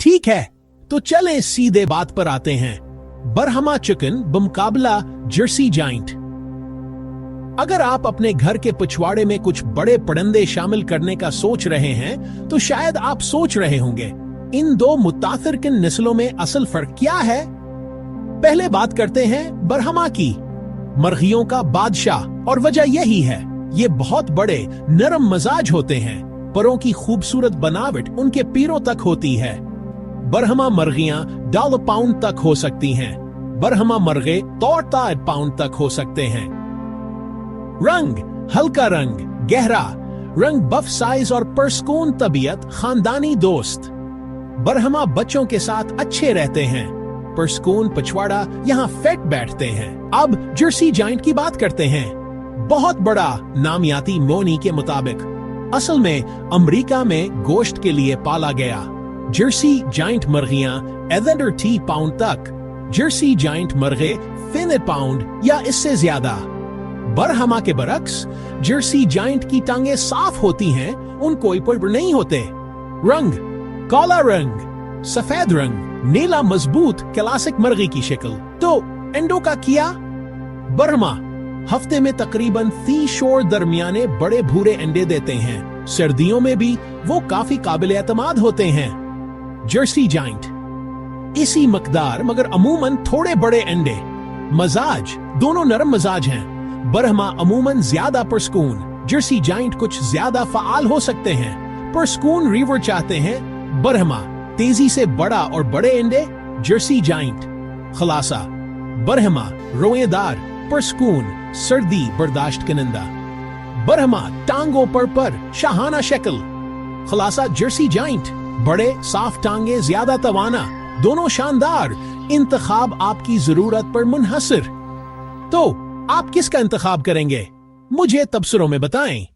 ठीक है, तो चलें सीधे बात पर आते हैं। बरहमा चिकन बमुकाबला जर्सी जाइंट। अगर आप अपने घर के पिछवाड़े में कुछ बड़े परिंदे शामिल करने का सोच रहे हैं तो शायद आप सोच रहे होंगे, इन दो मुतासिरकिन नस्लों में असल फर्क क्या है। पहले बात करते हैं बरहमा की, मर्गियों का बादशाह। और वजह यही है, ये बहुत बड़े नरम मजाज होते हैं, परों की खूबसूरत बनावट उनके पैरों तक होती है। बरहमा मर्गियां 1.5 पाउंड तक हो सकती हैं, बरहमा मर्गे 3 पाउंड तक हो सकते हैं। रंग, हल्का रंग, गहरा रंग, बफ साइज और परस्कून तबीयत, खानदानी दोस्त। बरहमा बच्चों के साथ अच्छे रहते हैं, परस्कून पिछवाड़ा यहाँ फिट बैठते हैं। अब जर्सी जाइंट की बात करते हैं। बहुत बड़ा नामियाती मोनी के मुताबिक असल में अमेरिका में गोश्त के लिए पाला गया। जर्सी जाइंट मर्गियां 11 पाउंड तक, जर्सी जाइंट मर्गे 3 पाउंड या इससे ज्यादा। बरहमा के बरक्स जर्सी जाइंट की टांगे साफ होती हैं, उन कोई पर नहीं होते। रंग, काला रंग, सफेद रंग, नीला मजबूत क्लासिक मर्गी की शक्ल। तो एंडो का किया, बरहमा हफ्ते में तकरीबन 30 शोर दरमियाने बड़े भूरे अंडे देते हैं। सर्दियों में भी वो काफी काबिल एतमाद होते हैं। जर्सी जाइंट इसी मकदार मगर अमूमन थोड़े बड़े अंडे। मजाज, दोनों नरम मजाज हैं। बरहमा अमूमन ज्यादा परस्कून, जर्सी जाइंट कुछ ज्यादा फाल हो सकते हैं। परस्कून रीवर चाहते हैं, बरहमा तेजी से बड़ा और बड़े अंडे, जर्सी जाइंट। खलासा, बरहमा रोएदार, परस्कून सर्दी बर्दाश्त कनिंदा। बरहमा टांगों पर शाहाना शक्ल। खलासा जर्सी जाइंट बड़े साफ टांगे, ज्यादा तवाना, दोनों शानदार। इंतखाब आपकी जरूरत पर मुनहसर। तो आप किसका इंतखाब करेंगे, मुझे तबसरों में बताएं।